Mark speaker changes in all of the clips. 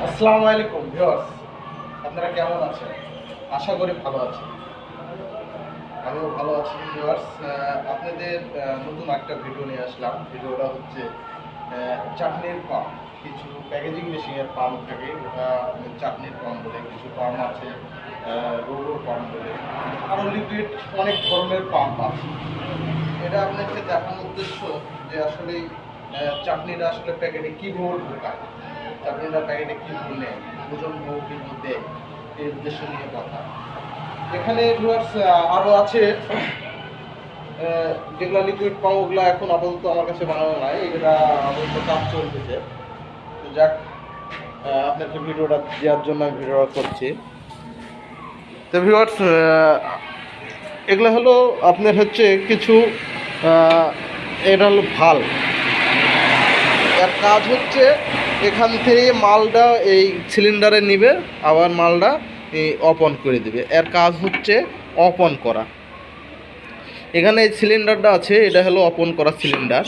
Speaker 1: আসসালামু আলাইকুম ভিউয়ার্স, আপনারা কেমন আছেন? আশা করি ভালো আছেন। আমিও ভালো আছি ভিউয়ার্স। আপনাদের নতুন একটা ভিডিও নিয়ে আসলাম। ভিডিওটা হচ্ছে চাটনির পাম্প। কিছু প্যাকেজিং মেশিনের পাম্প থাকে, ওটা চাটনির পাম্প বলে। কিছু পাম্প আছে রোবো পাম্প বলে, আরও লিকুইড অনেক ধরনের পাম্প আছে। এটা আপনাকে দেখানোর উদ্দেশ্য যে আসলে চাটনিটা আসলে প্যাকেটে কীভাবে ঢোকায়, চাটনিটা প্যাকেটে কী ভুলে ওজন বহু কিন্তু দেয়, এই উদ্দেশ্য নিয়ে কথা। এখানে ভিউয়ার্স আরও আছে যেগুলো লিকুইড পাম্প, ওগুলো এখন আপাতত আমার কাছে বানানো নাই, এগুলা আপাতত কাজ চলতেছে। তো যাক, আপনাকে ভিডিওটা দেওয়ার জন্য আমি ভিডিওটা করছি। তো ভিউয়ার্স, এগুলো হলো আপনার হচ্ছে কিছু এটা হলো ভাল। এর কাজ হচ্ছে এখান থেকে মালটা এই সিলিন্ডারে নিবে, আবার মালটা অফ অন করে দিবে। এর কাজ হচ্ছে অফ অন করা। এখানে এই সিলিন্ডারটা আছে, এটা হলো অফ অন করা সিলিন্ডার।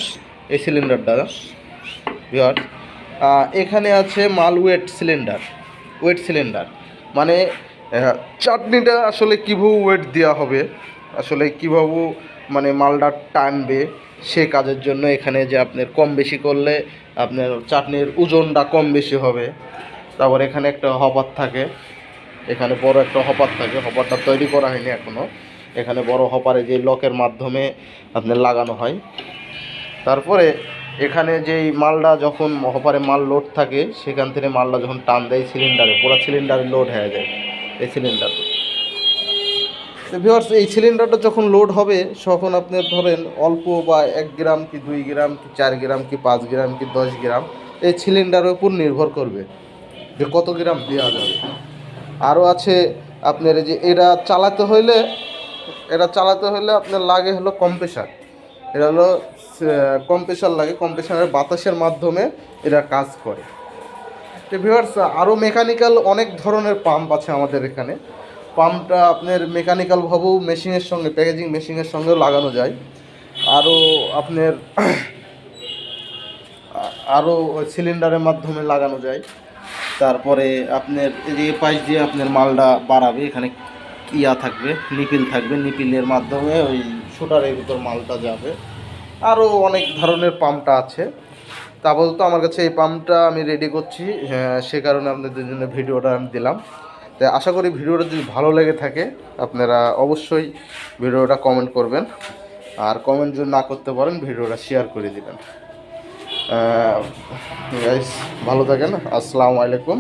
Speaker 1: এই সিলিন্ডারটা ভিউয়ার্স, এখানে আছে মাল ওয়েট সিলিন্ডার মানে চাটনিটা আসলে কীভাবে ওয়েট দেওয়া হবে, আসলে কীভাবে মানে মালটা টানবে, সে কাজের জন্য এখানে যে আপনার কম বেশি করলে আপনার চাটনির ওজনটা কম বেশি হবে। তারপর এখানে একটা হপার থাকে, এখানে বড় একটা হপার থাকে, হপারটা তৈরি করা হয়নি এখনও। এখানে বড় হপারে যে লকের মাধ্যমে আপনার লাগানো হয়। তারপরে এখানে যেই মালটা যখন হপারে মাল লোড থাকে, সেখান থেকে মালটা যখন টান দেয় সিলিন্ডারে, পুরো সিলিন্ডারে লোড হয়ে যায় এই সিলিন্ডার। তো ভিউয়ার্স, এই সিলিন্ডারটা যখন লোড হবে তখন আপনি ধরেন অল্প বা 1 গ্রাম কি 2 গ্রাম কি 4 গ্রাম কি 5 গ্রাম কি 10 গ্রাম, এই সিলিন্ডারের উপর নির্ভর করবে যে কত গ্রাম দেওয়া যাবে। আরও আছে আপনার এই যে এটা চালাতে হলে আপনার লাগে হলো কম্প্রেসার। এটা হলো কম্প্রেসার লাগে, কম্প্রেসারের বাতাসের মাধ্যমে এটা কাজ করে। তো ভিউয়ার্স, আরও মেকানিক্যাল অনেক ধরনের পাম্প আছে আমাদের এখানে। পাম্পটা আপনার মেকানিক্যালভাবেও মেশিনের সঙ্গে, প্যাকেজিং মেশিনের সঙ্গেও লাগানো যায়। আরও আপনার আরও সিলিন্ডারের মাধ্যমে লাগানো যায়। তারপরে আপনার এই যে পাশ দিয়ে আপনার মালটা বাড়াবে, এখানে থাকবে, নিপিল থাকবে, নিপিলের মাধ্যমে ওই শুটারের ভিতর মালটা যাবে। আরও অনেক ধরনের পাম্পটা আছে। তা আপাতত আমার কাছে এই পাম্পটা আমি রেডি করছি, সে কারণে আপনাদের জন্য ভিডিওটা আমি দিলাম। তাই আশা করি ভিডিওটা যদি ভালো লেগে থাকে আপনারা অবশ্যই ভিডিওটা কমেন্ট করবেন, আর কমেন্ট যদি না করতে পারেন ভিডিওটা শেয়ার করে দেবেন। গাইস, ভালো থাকেন। আসসালামু আলাইকুম।